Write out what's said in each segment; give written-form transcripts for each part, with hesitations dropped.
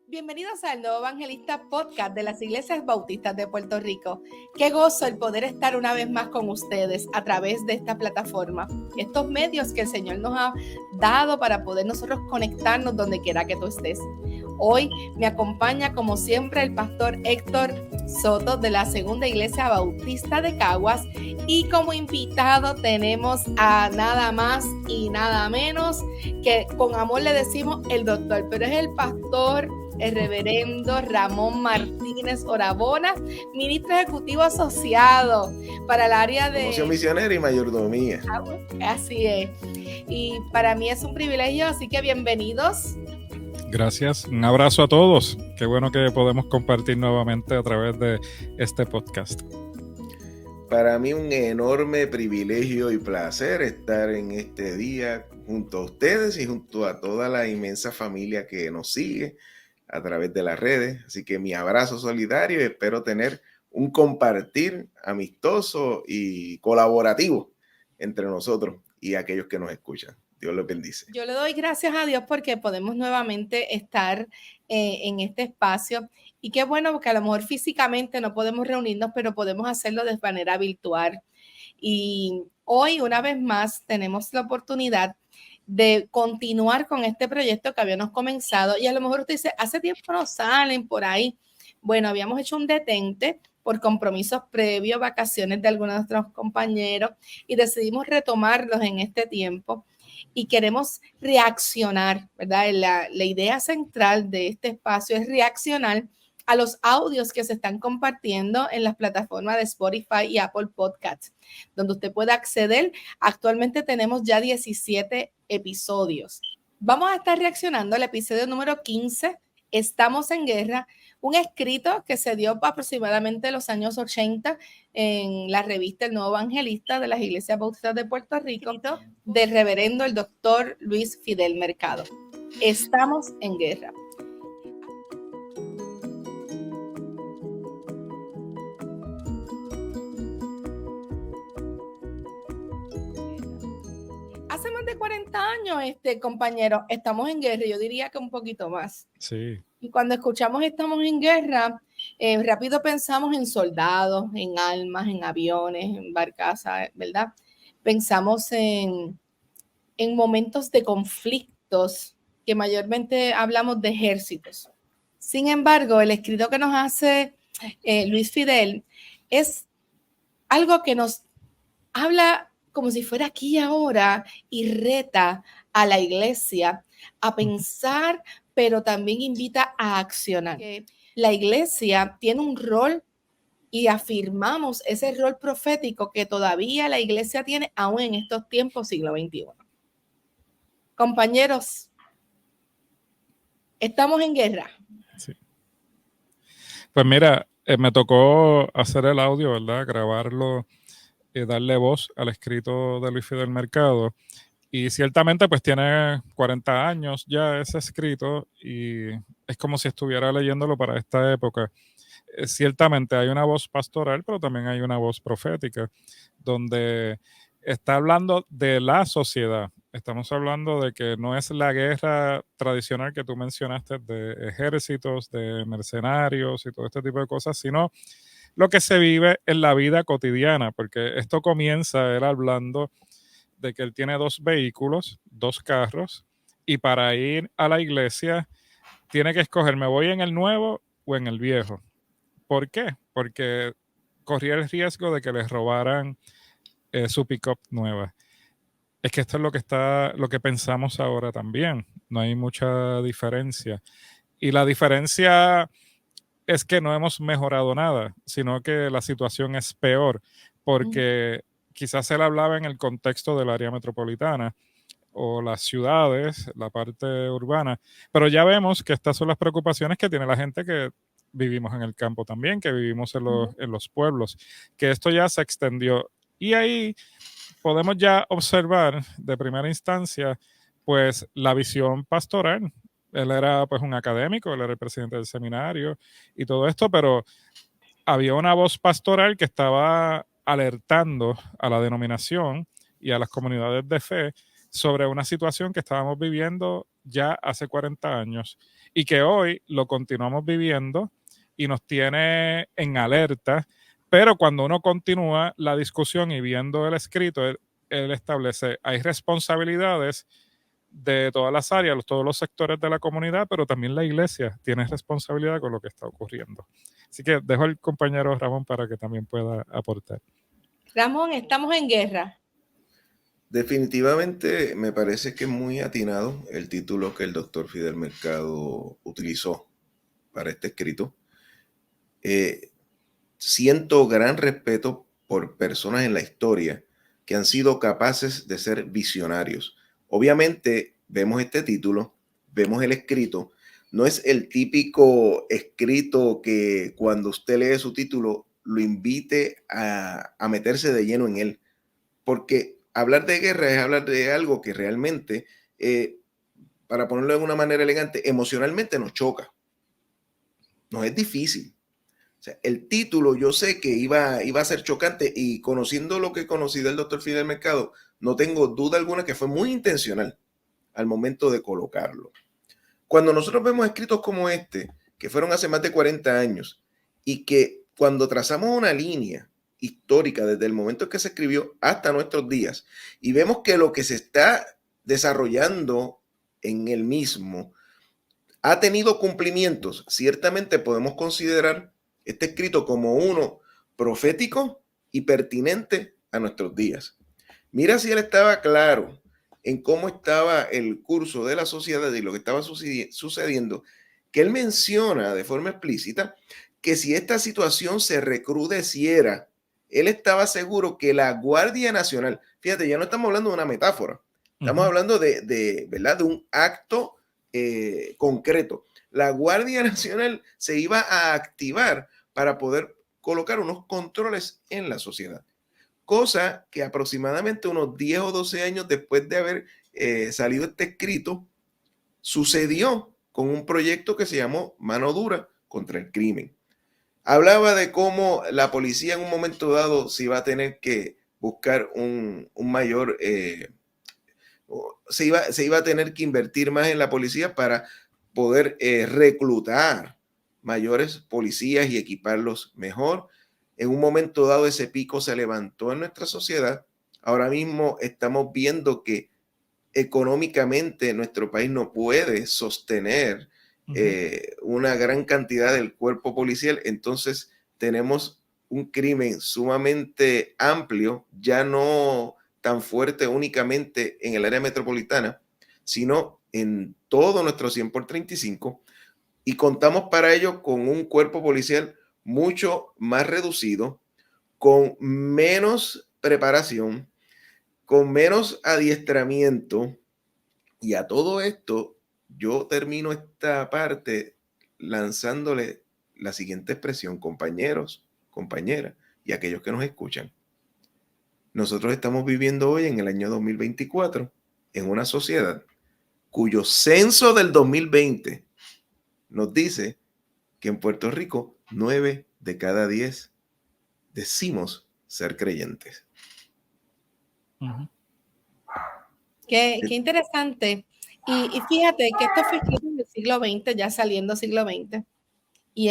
Bienvenidos al Nuevo Evangelista Podcast de las Iglesias Bautistas de Puerto Rico. Qué gozo el poder estar una vez más con ustedes a través de esta plataforma. Estos medios que el Señor nos ha dado para poder nosotros conectarnos donde quiera que tú estés. Hoy me acompaña como siempre el pastor Héctor Soto de la Segunda Iglesia Bautista de Caguas y como invitado tenemos a nada más y nada menos que con amor le decimos el doctor, pero es el pastor, el reverendo Ramón Martínez Orabona, ministro ejecutivo asociado para el área de promoción misionera y mayordomía. Así es. Y para mí es un privilegio, así que bienvenidos. Gracias. Un abrazo a todos. Qué bueno que podemos compartir nuevamente a través de este podcast. Para mí un enorme privilegio y placer estar en este día junto a ustedes y junto a toda la inmensa familia que nos sigue a través de las redes. Así que mi abrazo solidario y espero tener un compartir amistoso y colaborativo entre nosotros y aquellos que nos escuchan. Dios los bendice. Yo le doy gracias a Dios porque podemos nuevamente estar en este espacio y qué bueno porque a lo mejor físicamente no podemos reunirnos, pero podemos hacerlo de manera virtual. Y hoy una vez más tenemos la oportunidad de continuar con este proyecto que habíamos comenzado y a lo mejor usted dice, hace tiempo no salen por ahí. Bueno, habíamos hecho un detente por compromisos previos, vacaciones de algunos de nuestros compañeros y decidimos retomarlos en este tiempo. Y queremos reaccionar, ¿verdad? La idea central de este espacio es reaccionar a los audios que se están compartiendo en las plataformas de Spotify y Apple Podcasts, donde usted puede acceder. Actualmente tenemos ya 17 episodios. Vamos a estar reaccionando al episodio número 15, Estamos en Guerra, un escrito que se dio aproximadamente en los años 80 en la revista El Nuevo Evangelista de las Iglesias Bautistas de Puerto Rico, del reverendo el doctor Luis Fidel Mercado. Estamos en guerra. Hace más de 40 años, compañero, estamos en guerra, yo diría que un poquito más. Sí. Y cuando escuchamos estamos en guerra, rápido pensamos en soldados, en armas, en aviones, en barcazas, ¿verdad? Pensamos en momentos de conflictos, que mayormente hablamos de ejércitos. Sin embargo, el escrito que nos hace Luis Fidel es algo que nos habla como si fuera aquí y ahora y reta a la iglesia a pensar, pero también invita a accionar. La iglesia tiene un rol y afirmamos ese rol profético que todavía la iglesia tiene aún en estos tiempos, siglo XXI. Compañeros, estamos en guerra. Sí. Pues mira, me tocó hacer el audio, ¿verdad? Grabarlo y darle voz al escrito de Luis Fidel Mercado. Y ciertamente pues tiene 40 años ya ese escrito y es como si estuviera leyéndolo para esta época. Ciertamente hay una voz pastoral, pero también hay una voz profética, donde está hablando de la sociedad. Estamos hablando de que no es la guerra tradicional que tú mencionaste de ejércitos, de mercenarios y todo este tipo de cosas, sino lo que se vive en la vida cotidiana, porque esto comienza él hablando de que él tiene 2 vehículos, 2 carros, y para ir a la iglesia tiene que escoger, ¿me voy en el nuevo o en el viejo? ¿Por qué? Porque corría el riesgo de que les robaran su pick-up nueva. Es que esto es lo que pensamos ahora también. No hay mucha diferencia. Y la diferencia es que no hemos mejorado nada, sino que la situación es peor, porque quizás él hablaba en el contexto del área metropolitana o las ciudades, la parte urbana, pero ya vemos que estas son las preocupaciones que tiene la gente que vivimos en el campo también, que vivimos en los pueblos, que esto ya se extendió. Y ahí podemos ya observar de primera instancia pues la visión pastoral. Él era pues un académico, él era el presidente del seminario y todo esto, pero había una voz pastoral que estaba alertando a la denominación y a las comunidades de fe sobre una situación que estábamos viviendo ya hace 40 años y que hoy lo continuamos viviendo y nos tiene en alerta, pero cuando uno continúa la discusión y viendo el escrito, él establece, hay responsabilidades de todas las áreas, todos los sectores de la comunidad, pero también la iglesia tiene responsabilidad con lo que está ocurriendo. Así que dejo al compañero Ramón para que también pueda aportar. Ramón, estamos en guerra. Definitivamente me parece que es muy atinado el título que el doctor Fidel Mercado utilizó para este escrito. Siento gran respeto por personas en la historia que han sido capaces de ser visionarios. Obviamente vemos este título, vemos el escrito, no es el típico escrito que cuando usted lee su título lo invite a meterse de lleno en él, porque hablar de guerra es hablar de algo que realmente, para ponerlo de una manera elegante, emocionalmente nos choca, nos es difícil. O sea, el título yo sé que iba a ser chocante y conociendo lo que he conocido del doctor Fidel Mercado, no tengo duda alguna que fue muy intencional al momento de colocarlo. Cuando nosotros vemos escritos como este, que fueron hace más de 40 años, y que cuando trazamos una línea histórica desde el momento en que se escribió hasta nuestros días, y vemos que lo que se está desarrollando en el mismo ha tenido cumplimientos, ciertamente podemos considerar este escrito como uno profético y pertinente a nuestros días. Mira si él estaba claro en cómo estaba el curso de la sociedad y lo que estaba sucediendo, que él menciona de forma explícita que si esta situación se recrudeciera, él estaba seguro que la Guardia Nacional, fíjate, ya no estamos hablando de una metáfora, estamos hablando ¿verdad? De un acto concreto. La Guardia Nacional se iba a activar para poder colocar unos controles en la sociedad. Cosa que aproximadamente unos 10 o 12 años después de haber salido este escrito, sucedió con un proyecto que se llamó Mano Dura contra el Crimen. Hablaba de cómo la policía en un momento dado se iba a tener que buscar un mayor, se iba a tener que invertir más en la policía para poder reclutar mayores policías y equiparlos mejor. En un momento dado ese pico se levantó en nuestra sociedad. Ahora mismo estamos viendo que económicamente nuestro país no puede sostener una gran cantidad del cuerpo policial. Entonces tenemos un crimen sumamente amplio, ya no tan fuerte únicamente en el área metropolitana, sino en todo nuestro 100 por 35, y contamos para ello con un cuerpo policial mucho más reducido, con menos preparación, con menos adiestramiento. Y a todo esto, yo termino esta parte lanzándole la siguiente expresión, compañeros, compañeras y aquellos que nos escuchan. Nosotros estamos viviendo hoy en el año 2024 en una sociedad cuyo censo del 2020 nos dice que en Puerto Rico 9 de cada 10 decimos ser creyentes. Qué interesante. Y fíjate que esto fue escrito en el siglo XX, ya saliendo siglo XX, y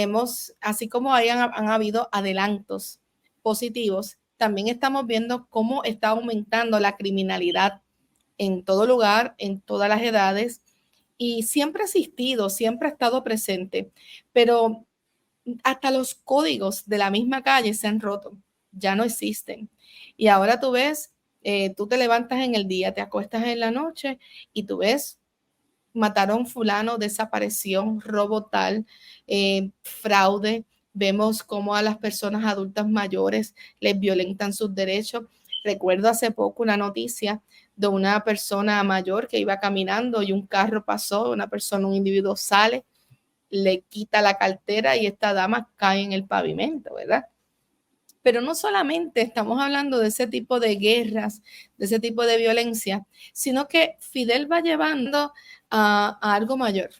así como han habido adelantos positivos, también estamos viendo cómo está aumentando la criminalidad en todo lugar, en todas las edades, y siempre ha existido, siempre ha estado presente, pero hasta los códigos de la misma calle se han roto, ya no existen. Y ahora tú ves, tú te levantas en el día, te acuestas en la noche y tú ves, mataron fulano, desapareció, robo tal, fraude. Vemos cómo a las personas adultas mayores les violentan sus derechos. Recuerdo hace poco una noticia de una persona mayor que iba caminando y un carro pasó, un individuo sale, le quita la cartera y esta dama cae en el pavimento, ¿verdad? Pero no solamente estamos hablando de ese tipo de guerras, de ese tipo de violencia, sino que Fidel va llevando a algo mayor.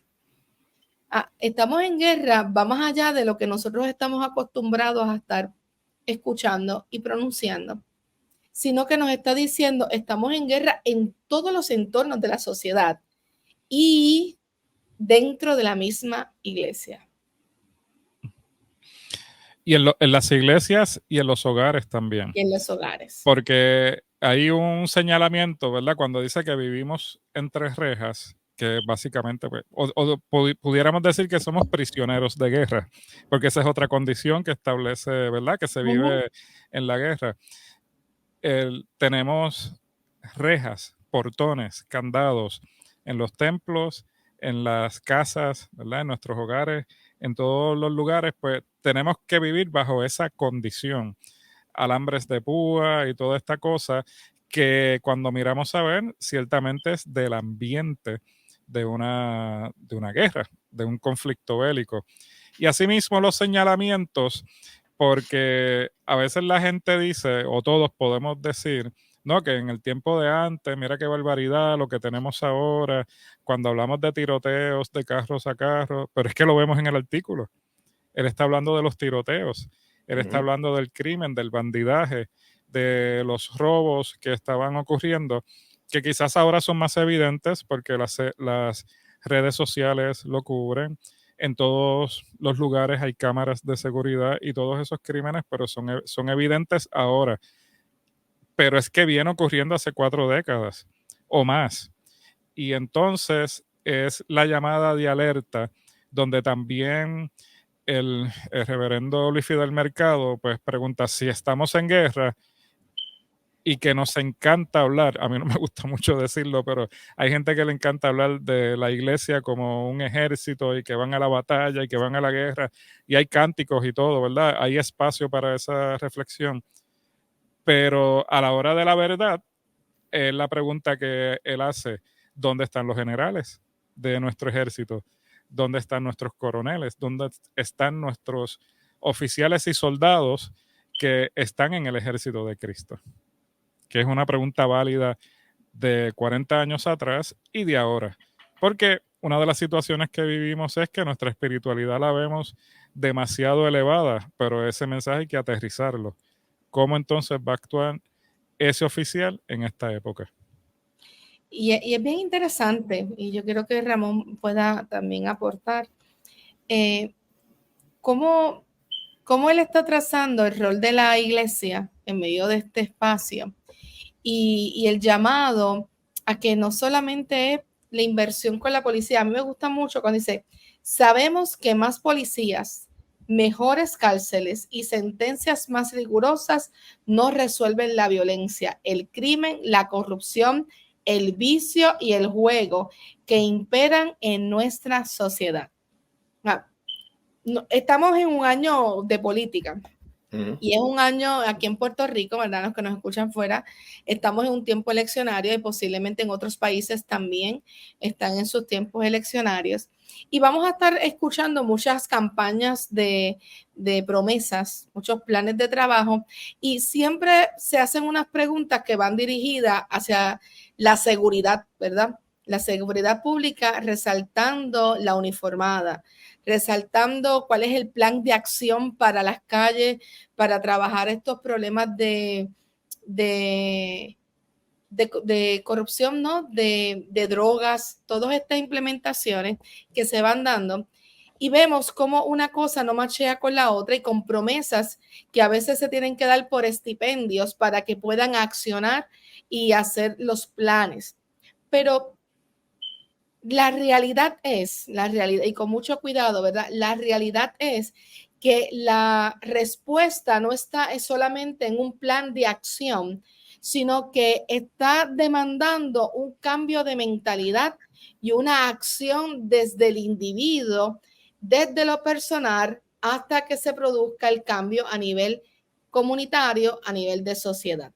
Estamos en guerra, va más allá de lo que nosotros estamos acostumbrados a estar escuchando y pronunciando, sino que nos está diciendo, estamos en guerra en todos los entornos de la sociedad. y dentro de la misma iglesia. Y en las iglesias y en los hogares también. Y en los hogares. Porque hay un señalamiento, ¿verdad? Cuando dice que vivimos entre rejas, que básicamente, pues, pudiéramos decir que somos prisioneros de guerra, porque esa es otra condición que establece, ¿verdad? Que se vive en la guerra. Tenemos rejas, portones, candados en los templos, en las casas, ¿verdad? En nuestros hogares, en todos los lugares, pues tenemos que vivir bajo esa condición. Alambres de púa y toda esta cosa que cuando miramos a ver, ciertamente es del ambiente de una guerra, de un conflicto bélico. Y asimismo los señalamientos, porque a veces la gente dice, o todos podemos decir, no, que en el tiempo de antes, mira qué barbaridad lo que tenemos ahora, cuando hablamos de tiroteos de carros a carros, pero es que lo vemos en el artículo. Él está hablando de los tiroteos, él está hablando del crimen, del bandidaje, de los robos que estaban ocurriendo, que quizás ahora son más evidentes porque las redes sociales lo cubren. En todos los lugares hay cámaras de seguridad y todos esos crímenes, pero son evidentes ahora. Pero es que viene ocurriendo hace 4 décadas o más. Y entonces es la llamada de alerta donde también el reverendo Luis Fidel Mercado pues pregunta si estamos en guerra, y que nos encanta hablar, a mí no me gusta mucho decirlo, pero hay gente que le encanta hablar de la iglesia como un ejército y que van a la batalla y que van a la guerra, y hay cánticos y todo, ¿verdad? Hay espacio para esa reflexión, pero a la hora de la verdad, es la pregunta que él hace: ¿dónde están los generales de nuestro ejército? ¿Dónde están nuestros coroneles? ¿Dónde están nuestros oficiales y soldados que están en el ejército de Cristo? Que es una pregunta válida de 40 años atrás y de ahora. Porque una de las situaciones que vivimos es que nuestra espiritualidad la vemos demasiado elevada, pero ese mensaje hay que aterrizarlo. ¿Cómo entonces va a actuar ese oficial en esta época? Y es bien interesante, y yo creo que Ramón pueda también aportar, cómo él está trazando el rol de la iglesia en medio de este espacio y el llamado a que no solamente es la inversión con la policía. A mí me gusta mucho cuando dice, sabemos que más policías, mejores cárceles y sentencias más rigurosas no resuelven la violencia, el crimen, la corrupción, el vicio y el juego que imperan en nuestra sociedad. Estamos en un año de política. Y es un año aquí en Puerto Rico, ¿verdad? Los que nos escuchan fuera, estamos en un tiempo eleccionario y posiblemente en otros países también están en sus tiempos eleccionarios. Y vamos a estar escuchando muchas campañas de promesas, muchos planes de trabajo, y siempre se hacen unas preguntas que van dirigidas hacia la seguridad, ¿verdad? La seguridad pública, resaltando la uniformada, resaltando cuál es el plan de acción para las calles, para trabajar estos problemas de corrupción, ¿no? De drogas, todas estas implementaciones que se van dando. Y vemos cómo una cosa no machea con la otra y con promesas que a veces se tienen que dar por estipendios para que puedan accionar y hacer los planes. Pero la realidad, y con mucho cuidado, ¿verdad? La realidad es que la respuesta no está solamente en un plan de acción, sino que está demandando un cambio de mentalidad y una acción desde el individuo, desde lo personal, hasta que se produzca el cambio a nivel comunitario, a nivel de sociedad,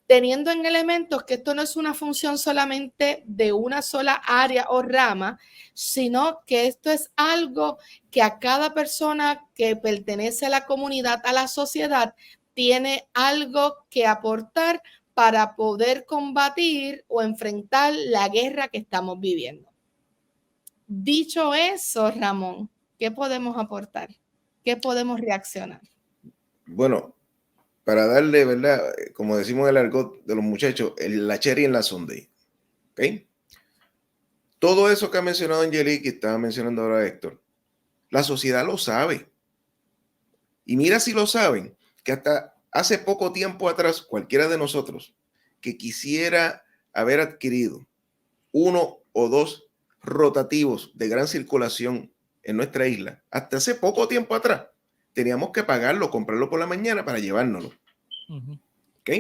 teniendo en elementos que esto no es una función solamente de una sola área o rama, sino que esto es algo que a cada persona que pertenece a la comunidad, a la sociedad, tiene algo que aportar para poder combatir o enfrentar la guerra que estamos viviendo. Dicho eso, Ramón, ¿qué podemos aportar? ¿Qué podemos reaccionar? Bueno, para darle, ¿verdad? Como decimos en el argot de los muchachos, la cherry en la sundae. ¿Ok? todo eso que ha mencionado Angelique y estaba mencionando ahora Héctor, la sociedad lo sabe. Y mira si lo saben, que hasta hace poco tiempo atrás, cualquiera de nosotros que quisiera haber adquirido uno o dos rotativos de gran circulación en nuestra isla, hasta hace poco tiempo atrás, teníamos que pagarlo, comprarlo por la mañana para llevárnoslo. ¿Ok?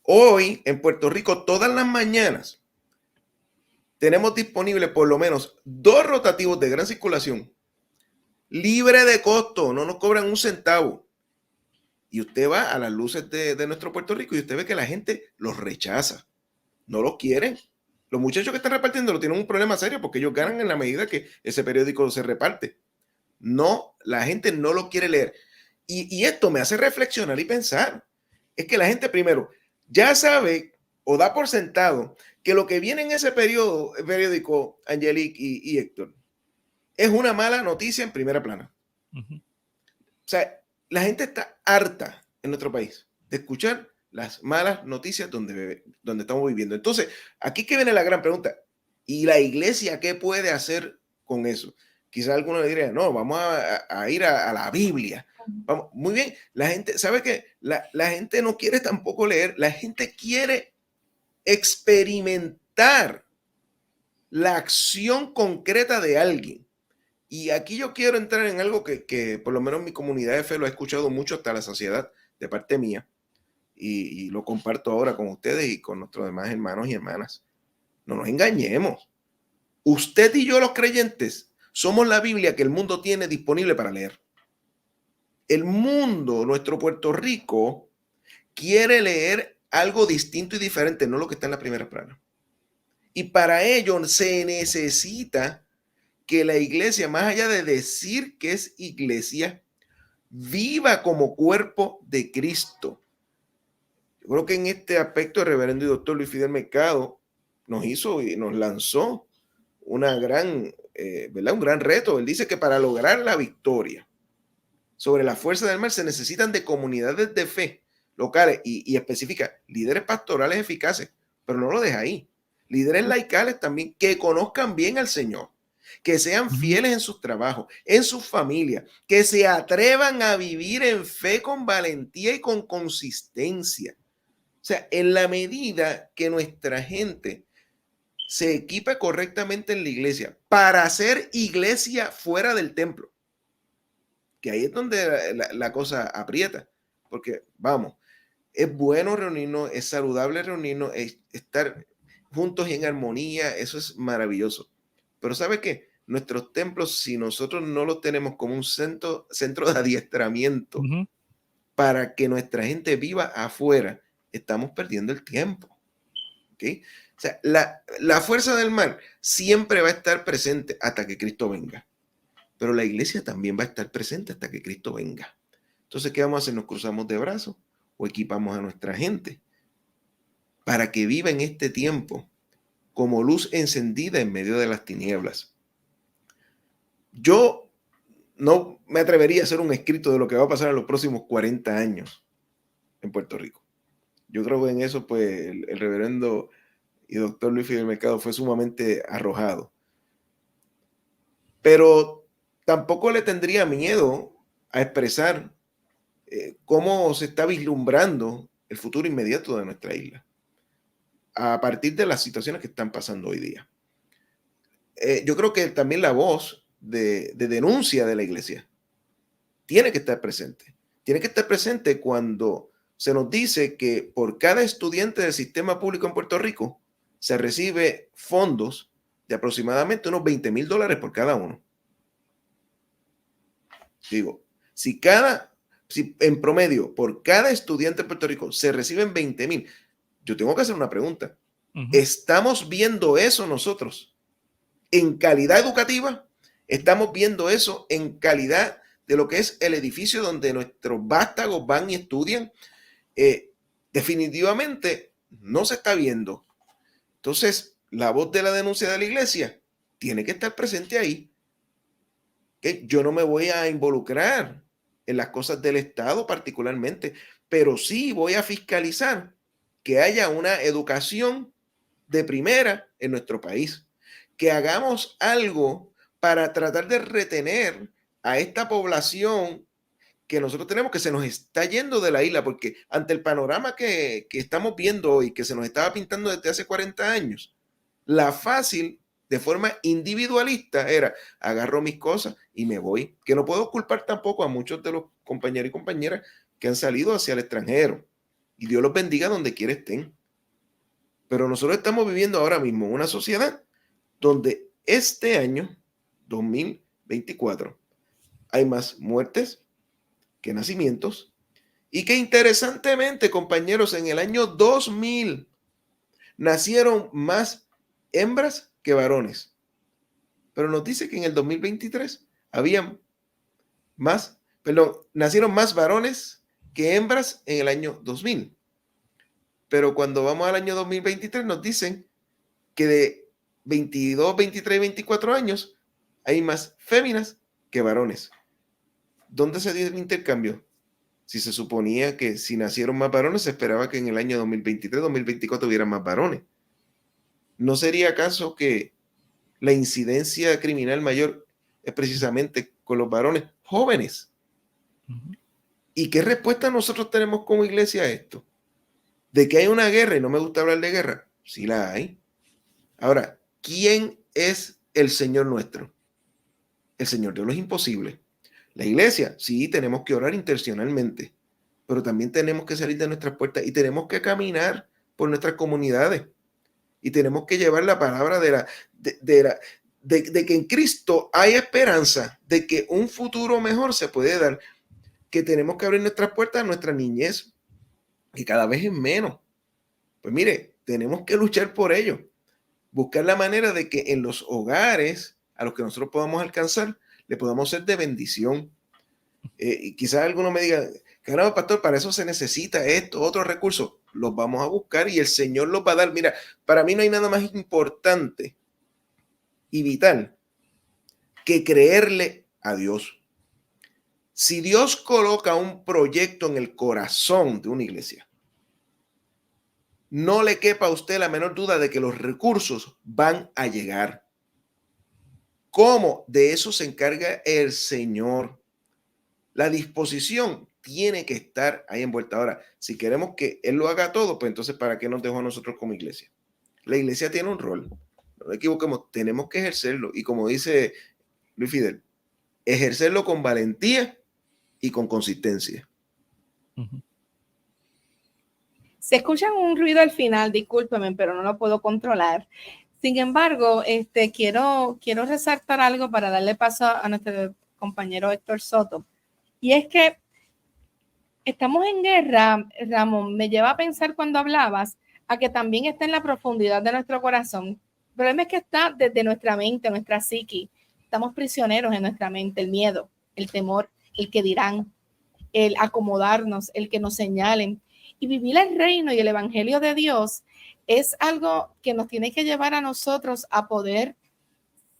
Hoy en Puerto Rico, todas las mañanas, tenemos disponibles por lo menos 2 rotativos de gran circulación, libre de costo, no nos cobran un centavo. Y usted va a las luces de nuestro Puerto Rico y usted ve que la gente los rechaza, no los quiere. Los muchachos que están repartiendo tienen un problema serio porque ellos ganan en la medida que ese periódico se reparte. No, la gente no lo quiere leer. Y esto me hace reflexionar y pensar. Es que la gente primero ya sabe o da por sentado que lo que viene en ese periódico, Angelique y Héctor, es una mala noticia en primera plana. O sea, la gente está harta en nuestro país de escuchar las malas noticias donde estamos viviendo. Entonces, aquí que viene la gran pregunta. ¿Y la iglesia qué puede hacer con eso? Quizás alguno le diría, no, vamos a ir a la Biblia. Vamos, muy bien, la gente, ¿sabe qué? La gente no quiere tampoco leer, la gente quiere experimentar la acción concreta de alguien. Y aquí yo quiero entrar en algo que por lo menos mi comunidad de fe lo ha escuchado mucho hasta la saciedad de parte mía. Y lo comparto ahora con ustedes y con nuestros demás hermanos y hermanas. No nos engañemos. Usted y yo, los creyentes, somos la Biblia que el mundo tiene disponible para leer. El mundo, nuestro Puerto Rico, quiere leer algo distinto y diferente, no lo que está en la primera plana. Y para ello se necesita que la iglesia, más allá de decir que es iglesia, viva como cuerpo de Cristo. Yo creo que en este aspecto el reverendo y doctor Luis Fidel Mercado nos hizo y nos lanzó una gran, ¿verdad? Un gran reto. Él dice que para lograr la victoria sobre la fuerza del mal se necesitan de comunidades de fe locales y específica, líderes pastorales eficaces, pero no lo deja ahí. Líderes laicales también que conozcan bien al Señor, que sean fieles en sus trabajos, en sus familias, que se atrevan a vivir en fe con valentía y con consistencia. O sea, en la medida que nuestra gente se equipe correctamente en la iglesia para hacer iglesia fuera del templo, que ahí es donde la cosa aprieta, porque vamos, es bueno reunirnos, es saludable reunirnos, es estar juntos y en armonía, eso es maravilloso. Pero ¿sabe qué? Nuestros templos, si nosotros no los tenemos como un centro de adiestramiento para que nuestra gente viva afuera, estamos perdiendo el tiempo. ¿Okay? O sea, la fuerza del mal siempre va a estar presente hasta que Cristo venga. Pero la iglesia también va a estar presente hasta que Cristo venga. Entonces, ¿qué vamos a hacer? ¿Nos cruzamos de brazos o equipamos a nuestra gente para que viva en este tiempo como luz encendida en medio de las tinieblas? Yo no me atrevería a hacer un escrito de lo que va a pasar en los próximos 40 años en Puerto Rico. Yo creo que en eso, pues, el reverendo y doctor Luis Fidel Mercado fue sumamente arrojado. Pero tampoco le tendría miedo a expresar cómo se está vislumbrando el futuro inmediato de nuestra isla a partir de las situaciones que están pasando hoy día. Yo creo que también la voz de denuncia de la iglesia tiene que estar presente. Tiene que estar presente cuando se nos dice que por cada estudiante del sistema público en Puerto Rico se recibe fondos de aproximadamente unos $20,000 por cada uno. Digo, si en promedio por cada estudiante en Puerto Rico se reciben 20,000, yo tengo que hacer una pregunta. ¿Estamos viendo eso nosotros en calidad educativa? ¿Estamos viendo eso en calidad de lo que es el edificio donde nuestros vástagos van y estudian? Definitivamente no se está viendo. Entonces, la voz de la denuncia de la iglesia tiene que estar presente ahí. Que yo no me voy a involucrar en las cosas del Estado particularmente, pero sí voy a fiscalizar que haya una educación de primera en nuestro país, que hagamos algo para tratar de retener a esta población que nosotros tenemos, que se nos está yendo de la isla, porque ante el panorama que estamos viendo hoy, que se nos estaba pintando desde hace 40 años, la fácil, de forma individualista, era agarro mis cosas y me voy. Que no puedo culpar tampoco a muchos de los compañeros y compañeras que han salido hacia el extranjero. Y Dios los bendiga donde quiera estén. Pero nosotros estamos viviendo ahora mismo una sociedad donde este año, 2024, hay más muertes que nacimientos, y que interesantemente, compañeros, en el año 2000 nacieron más hembras que varones, pero nos dice que en el 2023 nacieron más varones que hembras en el año 2000, pero cuando vamos al año 2023 nos dicen que de 22, 23 y 24 años hay más féminas que varones. ¿Dónde se dio el intercambio? Si se suponía que si nacieron más varones, se esperaba que en el año 2023, 2024 hubiera más varones. ¿No sería acaso que la incidencia criminal mayor es precisamente con los varones jóvenes? Ujú. ¿Y qué respuesta nosotros tenemos como iglesia a esto? ¿De que hay una guerra? Y no me gusta hablar de guerra. Sí la hay. Ahora, ¿quién es el Señor nuestro? El Señor de los imposibles. La iglesia, sí, tenemos que orar intencionalmente, pero también tenemos que salir de nuestras puertas y tenemos que caminar por nuestras comunidades y tenemos que llevar la palabra de que en Cristo hay esperanza, de que un futuro mejor se puede dar, que tenemos que abrir nuestras puertas a nuestra niñez, que cada vez es menos. Pues mire, tenemos que luchar por ello, buscar la manera de que en los hogares a los que nosotros podamos alcanzar, le podamos ser de bendición. Y quizás alguno me diga, caramba, pastor, para eso se necesita esto, otros recursos. Los vamos a buscar y el Señor los va a dar. Mira, para mí no hay nada más importante y vital que creerle a Dios. Si Dios coloca un proyecto en el corazón de una iglesia, no le quepa a usted la menor duda de que los recursos van a llegar. ¿Cómo? De eso se encarga el Señor. La disposición tiene que estar ahí envuelta. Ahora, si queremos que Él lo haga todo, pues entonces, ¿para qué nos dejó a nosotros como iglesia? La iglesia tiene un rol. No nos equivoquemos, tenemos que ejercerlo. Y como dice Luis Fidel, ejercerlo con valentía y con consistencia. Ujú. Se escucha un ruido al final, discúlpeme, pero no lo puedo controlar. Sin embargo, quiero resaltar algo para darle paso a nuestro compañero Héctor Soto. Y es que estamos en guerra, Ramón, me lleva a pensar cuando hablabas a que también está en la profundidad de nuestro corazón. El problema es que está desde nuestra mente, nuestra psique. Estamos prisioneros en nuestra mente, el miedo, el temor, el que dirán, el acomodarnos, el que nos señalen. Y vivir el reino y el evangelio de Dios es algo que nos tiene que llevar a nosotros a poder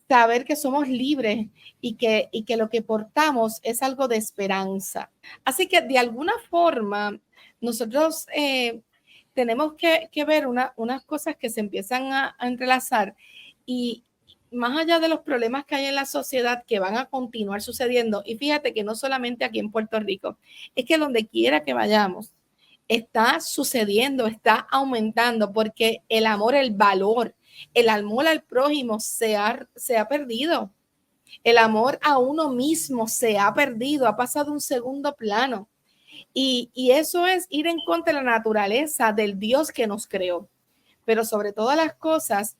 saber que somos libres y que lo que portamos es algo de esperanza. Así que de alguna forma nosotros tenemos que ver unas cosas que se empiezan a entrelazar y más allá de los problemas que hay en la sociedad que van a continuar sucediendo, y fíjate que no solamente aquí en Puerto Rico, es que donde quiera que vayamos, está sucediendo, está aumentando, porque el amor, el valor, el amor al prójimo se ha perdido. El amor a uno mismo se ha perdido, ha pasado a un segundo plano. Y eso es ir en contra de la naturaleza del Dios que nos creó. Pero sobre todas las cosas,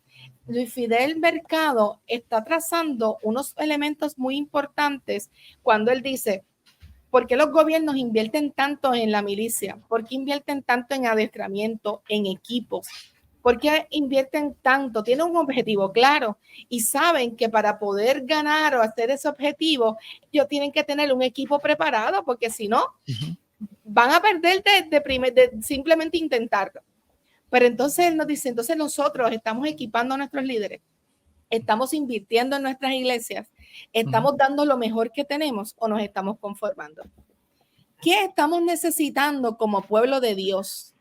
Luis Fidel Mercado está trazando unos elementos muy importantes cuando él dice, ¿por qué los gobiernos invierten tanto en la milicia? ¿Por qué invierten tanto en adiestramiento, en equipos? ¿Por qué invierten tanto? Tienen un objetivo claro y saben que para poder ganar o hacer ese objetivo, ellos tienen que tener un equipo preparado, porque si no, van a perder de simplemente intentarlo. Pero entonces él nos dice, entonces nosotros estamos equipando a nuestros líderes, estamos invirtiendo en nuestras iglesias, estamos dando lo mejor que tenemos o nos estamos conformando. ¿Qué estamos necesitando como pueblo de Dios?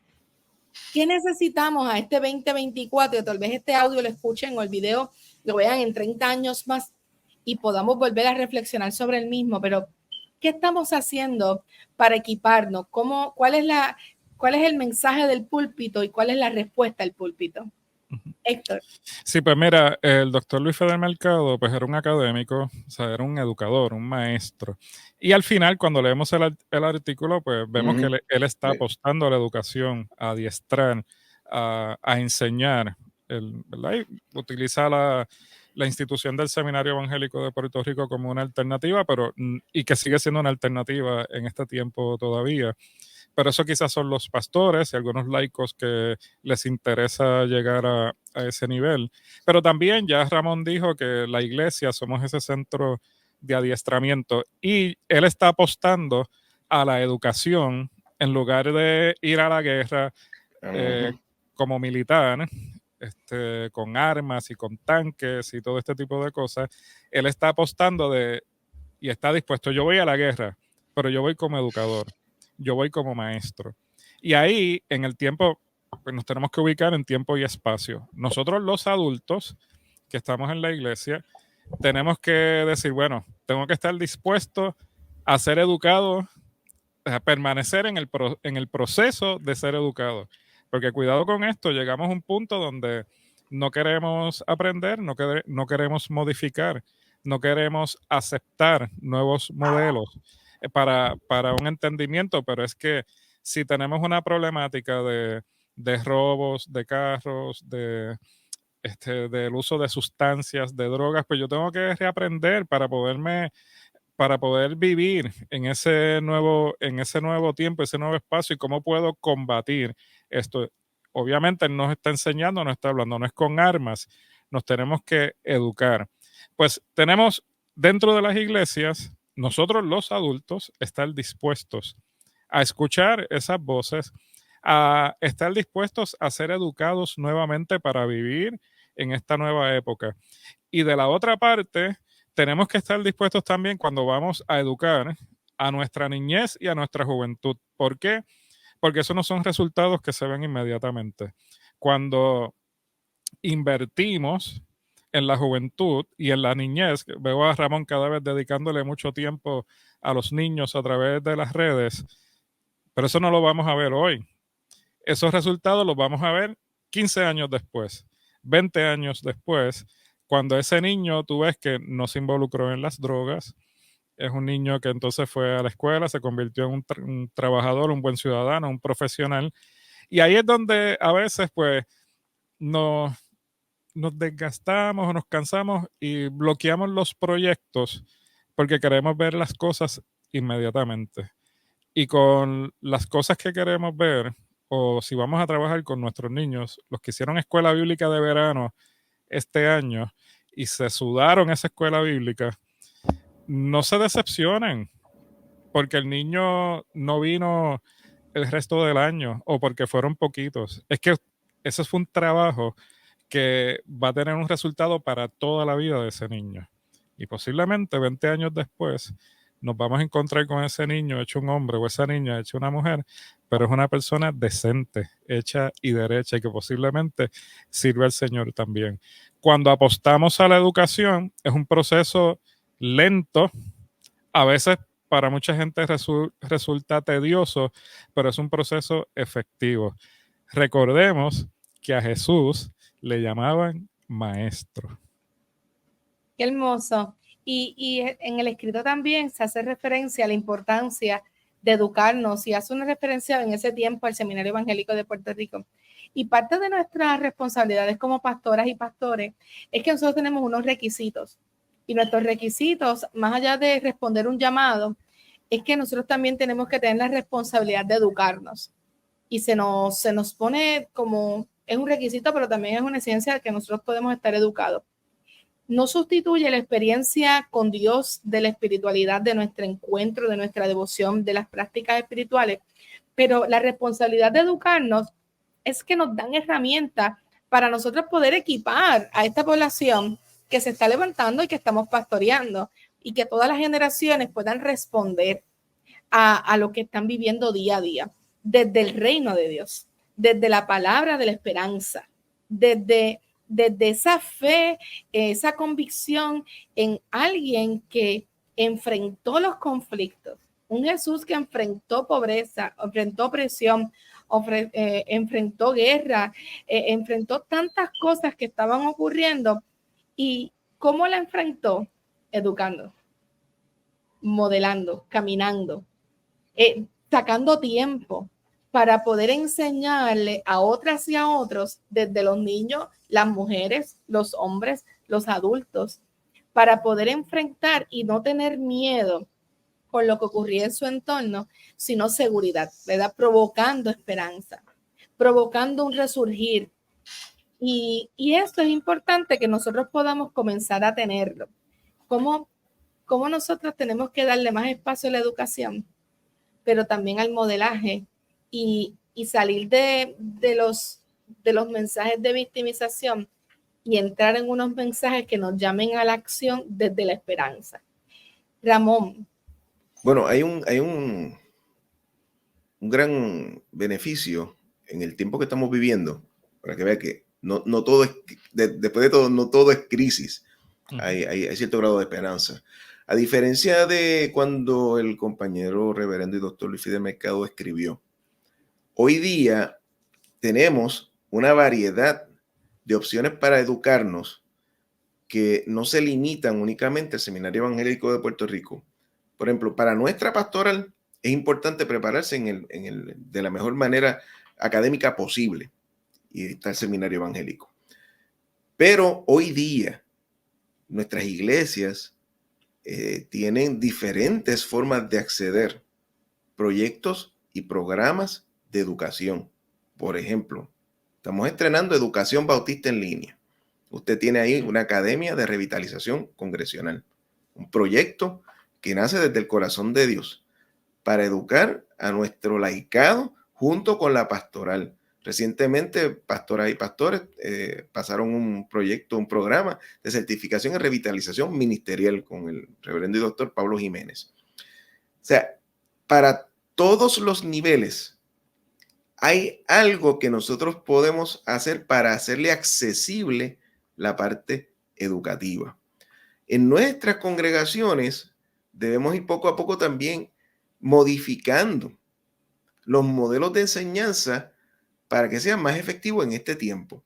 ¿Qué necesitamos a este 2024? Tal vez este audio lo escuchen o el video lo vean en 30 años más y podamos volver a reflexionar sobre el mismo. Pero, ¿qué estamos haciendo para equiparnos? ¿Cuál es el mensaje del púlpito y cuál es la respuesta del púlpito? Héctor. Sí, pues mira, el doctor Luis Fidel Mercado pues era un académico, o sea, era un educador, un maestro. Y al final, cuando leemos el artículo, pues vemos que él está apostando a la educación, a adiestrar, a enseñar, ¿verdad? Y utiliza la institución del Seminario Evangélico de Puerto Rico como una alternativa, y que sigue siendo una alternativa en este tiempo todavía. Pero eso quizás son los pastores y algunos laicos que les interesa llegar a ese nivel. Pero también ya Ramón dijo que la iglesia somos ese centro de adiestramiento y él está apostando a la educación en lugar de ir a la guerra como militar, con armas y con tanques y todo este tipo de cosas. Él está apostando y está dispuesto. Yo voy a la guerra, pero yo voy como educador. Yo voy como maestro. Y ahí, en el tiempo, pues nos tenemos que ubicar en tiempo y espacio. Nosotros los adultos que estamos en la iglesia, tenemos que decir, bueno, tengo que estar dispuesto a ser educado, a permanecer en el proceso de ser educado. Porque cuidado con esto, llegamos a un punto donde no queremos aprender, no queremos modificar, no queremos aceptar nuevos modelos para un entendimiento, pero es que si tenemos una problemática de robos de carros, del uso de sustancias, de drogas, pues yo tengo que reaprender para poder vivir en ese nuevo tiempo, ese nuevo espacio y cómo puedo combatir esto. Obviamente nos está enseñando, nos está hablando, no es con armas, nos tenemos que educar. Pues tenemos dentro de las iglesias, nosotros los adultos, estar dispuestos a escuchar esas voces, a estar dispuestos a ser educados nuevamente para vivir en esta nueva época. Y de la otra parte, tenemos que estar dispuestos también cuando vamos a educar a nuestra niñez y a nuestra juventud. ¿Por qué? Porque esos no son resultados que se ven inmediatamente. Cuando invertimos en la juventud y en la niñez, veo a Ramón cada vez dedicándole mucho tiempo a los niños a través de las redes, pero eso no lo vamos a ver hoy. Esos resultados los vamos a ver 15 años después, 20 años después, cuando ese niño tú ves que no se involucró en las drogas, es un niño que entonces fue a la escuela, se convirtió en un trabajador, un buen ciudadano, un profesional. Y ahí es donde a veces pues nos desgastamos o nos cansamos y bloqueamos los proyectos porque queremos ver las cosas inmediatamente. Y con las cosas que queremos ver, o si vamos a trabajar con nuestros niños, los que hicieron escuela bíblica de verano este año y se sudaron esa escuela bíblica, no se decepcionen porque el niño no vino el resto del año o porque fueron poquitos. Es que ese fue un trabajo que va a tener un resultado para toda la vida de ese niño. Y posiblemente 20 años después nos vamos a encontrar con ese niño hecho un hombre o esa niña hecha una mujer, pero es una persona decente, hecha y derecha y que posiblemente sirve al Señor también. Cuando apostamos a la educación, es un proceso lento, a veces para mucha gente resulta tedioso, pero es un proceso efectivo. Recordemos que a Jesús le llamaban maestro. Qué hermoso. Y en el escrito también se hace referencia a la importancia de educarnos y hace una referencia en ese tiempo al Seminario Evangélico de Puerto Rico. Y parte de nuestras responsabilidades como pastoras y pastores es que nosotros tenemos unos requisitos. Y nuestros requisitos, más allá de responder un llamado, es que nosotros también tenemos que tener la responsabilidad de educarnos. Y se nos pone como, es un requisito, pero también es una esencia de que nosotros podemos estar educados. No sustituye la experiencia con Dios, de la espiritualidad, de nuestro encuentro, de nuestra devoción, de las prácticas espirituales, pero la responsabilidad de educarnos es que nos dan herramientas para nosotros poder equipar a esta población que se está levantando y que estamos pastoreando y que todas las generaciones puedan responder a lo que están viviendo día a día, desde el reino de Dios, desde la palabra de la esperanza, desde desde esa fe, esa convicción en alguien que enfrentó los conflictos. Un Jesús que enfrentó pobreza, enfrentó opresión, enfrentó guerra, enfrentó tantas cosas que estaban ocurriendo. ¿Y cómo la enfrentó? Educando, modelando, caminando, sacando tiempo para poder enseñarle a otras y a otros, desde los niños, las mujeres, los hombres, los adultos, para poder enfrentar y no tener miedo con lo que ocurría en su entorno, sino seguridad, ¿verdad? Provocando esperanza, provocando un resurgir. Y esto es importante que nosotros podamos comenzar a tenerlo. ¿Cómo nosotros tenemos que darle más espacio a la educación, pero también al modelaje y salir de los mensajes de victimización y entrar en unos mensajes que nos llamen a la acción desde la esperanza? Ramón. Bueno, hay un gran beneficio en el tiempo que estamos viviendo, para que vea que no todo es, después de todo, no todo es crisis. Hay cierto grado de esperanza. A diferencia de cuando el compañero reverendo y doctor Luis Fidel Mercado escribió, hoy día tenemos una variedad de opciones para educarnos que no se limitan únicamente al Seminario Evangélico de Puerto Rico. Por ejemplo, para nuestra pastoral es importante prepararse de la mejor manera académica posible, y está el Seminario Evangélico. Pero hoy día nuestras iglesias tienen diferentes formas de acceder, proyectos y programas de educación. Por ejemplo, estamos estrenando Educación Bautista en línea. Usted tiene ahí una academia de revitalización congresional, un proyecto que nace desde el corazón de Dios para educar a nuestro laicado junto con la pastoral. Recientemente, pastoras y pastores pasaron un proyecto, un programa de certificación en revitalización ministerial con el reverendo y doctor Pablo Jiménez. O sea, para todos los niveles hay algo que nosotros podemos hacer para hacerle accesible la parte educativa. En nuestras congregaciones debemos ir poco a poco también modificando los modelos de enseñanza para que sean más efectivos en este tiempo.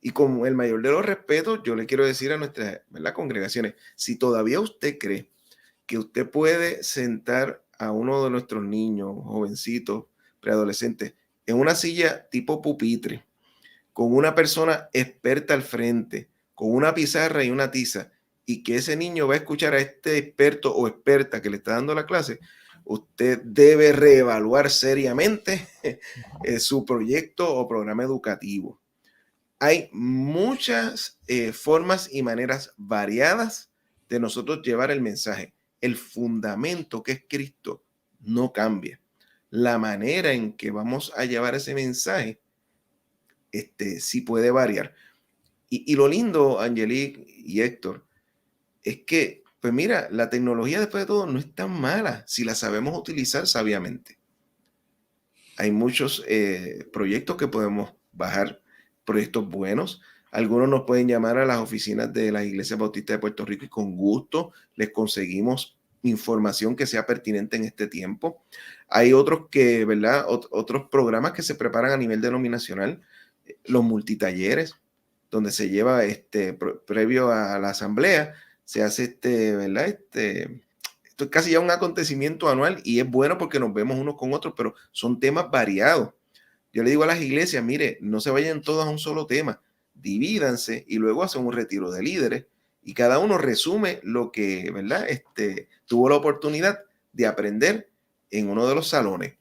Y con el mayor de los respetos, yo le quiero decir a nuestras, ¿verdad?, congregaciones, si todavía usted cree que usted puede sentar a uno de nuestros niños, jovencitos, preadolescentes, en una silla tipo pupitre, con una persona experta al frente, con una pizarra y una tiza, y que ese niño va a escuchar a este experto o experta que le está dando la clase, usted debe reevaluar seriamente su proyecto o programa educativo. Hay muchas formas y maneras variadas de nosotros llevar el mensaje. El fundamento, que es Cristo, no cambia. La manera en que vamos a llevar ese mensaje sí puede variar. Y lo lindo, Angelique y Héctor, es que, pues mira, la tecnología después de todo no es tan mala si la sabemos utilizar sabiamente. Hay muchos proyectos que podemos bajar, proyectos buenos. Algunos nos pueden llamar a las oficinas de las iglesias bautistas de Puerto Rico y con gusto les conseguimos información que sea pertinente en este tiempo. Hay otros que, ¿verdad? Otros programas que se preparan a nivel denominacional, los multitalleres, donde se lleva previo a la asamblea, se hace ¿verdad? Esto es casi ya un acontecimiento anual y es bueno porque nos vemos unos con otros, pero son temas variados. Yo le digo a las iglesias, mire, no se vayan todas a un solo tema, divídanse y luego hacen un retiro de líderes y cada uno resume lo que, ¿verdad? Tuvo la oportunidad de aprender en uno de los salones.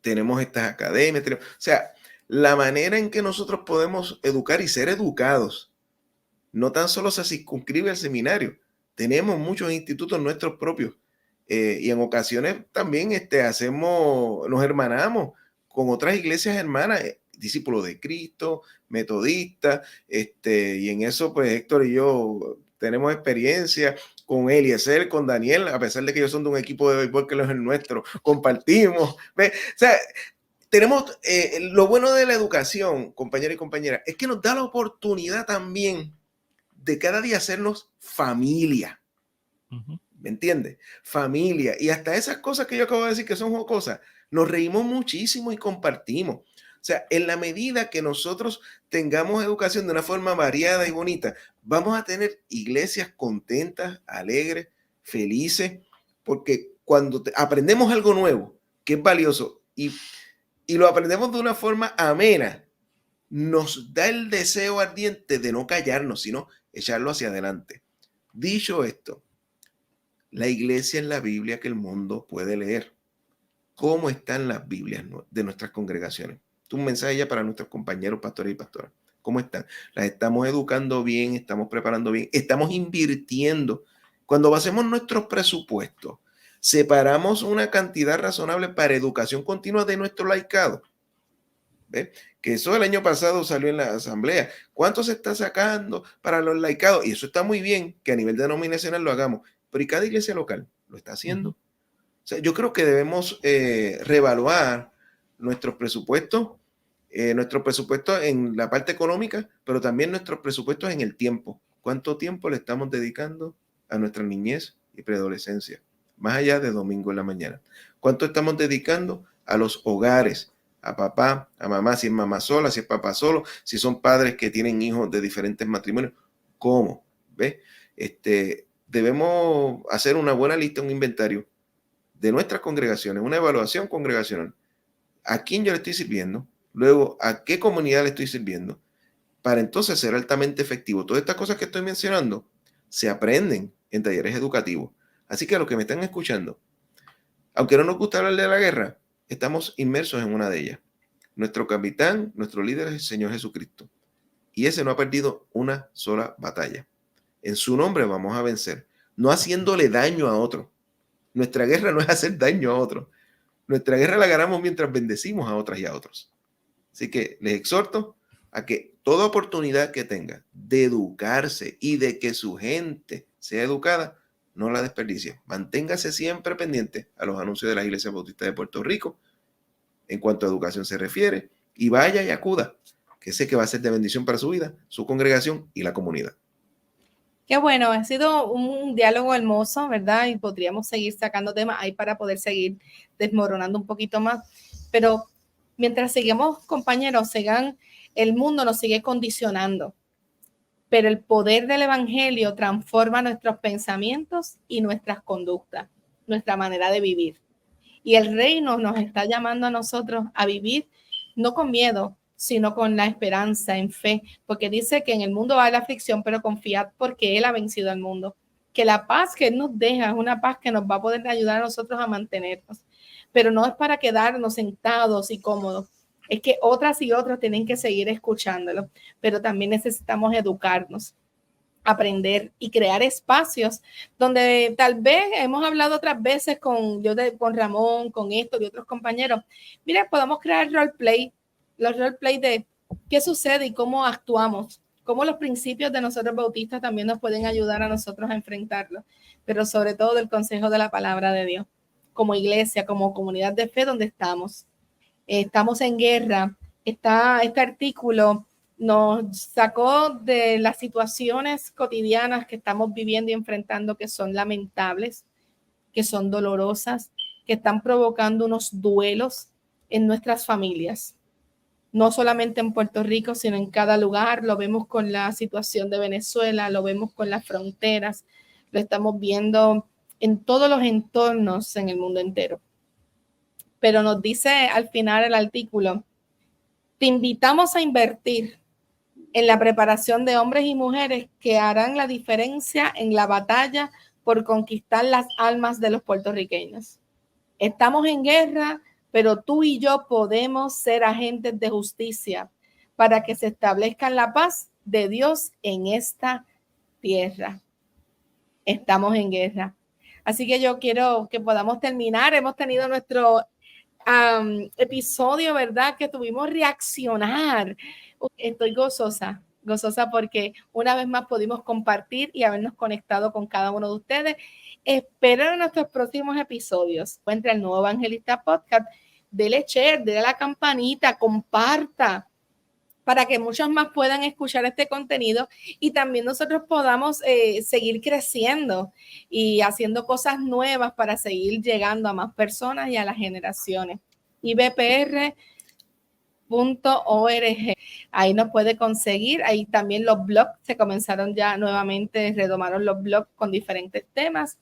Tenemos estas academias, o sea, la manera en que nosotros podemos educar y ser educados no tan solo se circunscribe al seminario. Tenemos muchos institutos nuestros propios y en ocasiones también nos hermanamos con otras iglesias hermanas, discípulos de Cristo, metodistas, y en eso pues Héctor y yo tenemos experiencia con Eliezer, con Daniel, a pesar de que ellos son de un equipo de béisbol que no es el nuestro, compartimos. ¿Ves? O sea, tenemos lo bueno de la educación, compañeros y compañeras, es que nos da la oportunidad también de cada día hacernos familia. ¿Me entiendes? Familia. Y hasta esas cosas que yo acabo de decir que son jocosas, nos reímos muchísimo y compartimos. O sea, en la medida que nosotros tengamos educación de una forma variada y bonita, vamos a tener iglesias contentas, alegres, felices, porque cuando aprendemos algo nuevo, que es valioso, y lo aprendemos de una forma amena, nos da el deseo ardiente de no callarnos, sino echarlo hacia adelante. Dicho esto, la iglesia es la Biblia que el mundo puede leer. ¿Cómo están las Biblias de nuestras congregaciones? Un mensaje ya para nuestros compañeros pastores y pastoras. ¿Cómo están? ¿Las estamos educando bien? ¿Estamos preparando bien? ¿Estamos invirtiendo? Cuando hacemos nuestros presupuestos, separamos una cantidad razonable para educación continua de nuestro laicado. ¿Ves? Que eso el año pasado salió en la asamblea. ¿Cuánto se está sacando para los laicados? Y eso está muy bien que a nivel denominacional lo hagamos. Pero ¿y cada iglesia local lo está haciendo? O sea, yo creo que debemos reevaluar nuestros presupuestos en la parte económica, pero también nuestros presupuestos en el tiempo. ¿Cuánto tiempo le estamos dedicando a nuestra niñez y preadolescencia? Más allá de domingo en la mañana. ¿Cuánto estamos dedicando a los hogares? A papá, a mamá, si es mamá sola, si es papá solo, si son padres que tienen hijos de diferentes matrimonios. ¿Cómo? ¿Ves? Debemos hacer una buena lista, un inventario de nuestras congregaciones, una evaluación congregacional. ¿A quién yo le estoy sirviendo? Luego, ¿a qué comunidad le estoy sirviendo? Para entonces ser altamente efectivo. Todas estas cosas que estoy mencionando se aprenden en talleres educativos. Así que a los que me están escuchando, aunque no nos gusta hablar de la guerra, estamos inmersos en una de ellas. Nuestro capitán, nuestro líder es el Señor Jesucristo. Y ese no ha perdido una sola batalla. En su nombre vamos a vencer, no haciéndole daño a otro. Nuestra guerra no es hacer daño a otro. Nuestra guerra la ganamos mientras bendecimos a otras y a otros. Así que les exhorto a que toda oportunidad que tenga de educarse y de que su gente sea educada, no la desperdicie. Manténgase siempre pendiente a los anuncios de la Iglesia Bautista de Puerto Rico en cuanto a educación se refiere y vaya y acuda, que sé que va a ser de bendición para su vida, su congregación y la comunidad. Qué bueno, ha sido un diálogo hermoso, ¿verdad? Y podríamos seguir sacando temas ahí para poder seguir desmoronando un poquito más. Pero mientras seguimos, compañeros, el mundo nos sigue condicionando. Pero el poder del evangelio transforma nuestros pensamientos y nuestras conductas, nuestra manera de vivir. Y el reino nos está llamando a nosotros a vivir no con miedo, sino con la esperanza, en fe, porque dice que en el mundo va la aflicción, pero confiad porque Él ha vencido al mundo. Que la paz que Él nos deja es una paz que nos va a poder ayudar a nosotros a mantenernos, pero no es para quedarnos sentados y cómodos, es que otras y otros tienen que seguir escuchándolo, pero también necesitamos educarnos, aprender y crear espacios donde tal vez hemos hablado otras veces con Ramón, con esto y otros compañeros. Mira, podemos crear roleplay, los roleplay de qué sucede y cómo actuamos, cómo los principios de nosotros bautistas también nos pueden ayudar a nosotros a enfrentarlo, pero sobre todo del consejo de la palabra de Dios, como iglesia, como comunidad de fe donde estamos. Estamos en guerra. Este artículo nos sacó de las situaciones cotidianas que estamos viviendo y enfrentando, que son lamentables, que son dolorosas, que están provocando unos duelos en nuestras familias. No solamente en Puerto Rico, sino en cada lugar. Lo vemos con la situación de Venezuela, lo vemos con las fronteras, lo estamos viendo en todos los entornos en el mundo entero. Pero nos dice al final el artículo, te invitamos a invertir en la preparación de hombres y mujeres que harán la diferencia en la batalla por conquistar las almas de los puertorriqueños. Estamos en guerra, pero tú y yo podemos ser agentes de justicia para que se establezca la paz de Dios en esta tierra. Estamos en guerra. Así que yo quiero que podamos terminar. Hemos tenido nuestro episodio, ¿verdad? Que tuvimos reaccionar. Estoy gozosa porque una vez más pudimos compartir y habernos conectado con cada uno de ustedes. Espero en nuestros próximos episodios. Encuentra el Nuevo Evangelista Podcast dele share, dele a la campanita, comparta, para que muchos más puedan escuchar este contenido y también nosotros podamos seguir creciendo y haciendo cosas nuevas para seguir llegando a más personas y a las generaciones. IBPR.org, ahí nos puede conseguir, ahí también los blogs se comenzaron ya nuevamente, retomaron los blogs con diferentes temas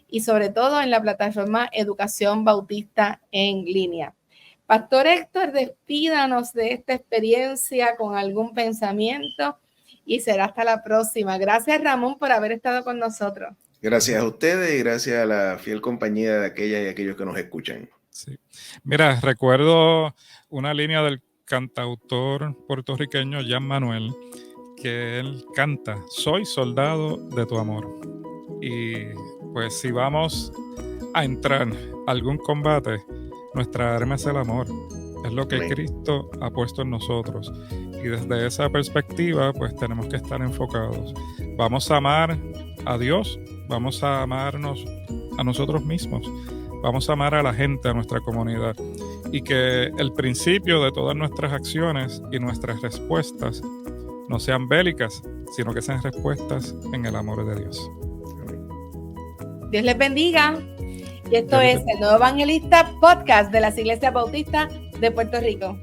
y sobre todo en la plataforma Educación Bautista en Línea. Pastor Héctor, despídanos de esta experiencia con algún pensamiento y será hasta la próxima. Gracias, Ramón, por haber estado con nosotros. Gracias a ustedes y gracias a la fiel compañía de aquellas y aquellos que nos escuchan. Sí. Mira, recuerdo una línea del cantautor puertorriqueño Jan Manuel, que él canta: soy soldado de tu amor. Y pues si vamos a entrar a algún combate, nuestra arma es el amor, es lo que Amén. Cristo ha puesto en nosotros. Y desde esa perspectiva, pues tenemos que estar enfocados. Vamos a amar a Dios, vamos a amarnos a nosotros mismos, vamos a amar a la gente, a nuestra comunidad. Y que el principio de todas nuestras acciones y nuestras respuestas no sean bélicas, sino que sean respuestas en el amor de Dios. Dios les bendiga. Y esto es el Nuevo Evangelista Podcast de las Iglesias Bautistas de Puerto Rico.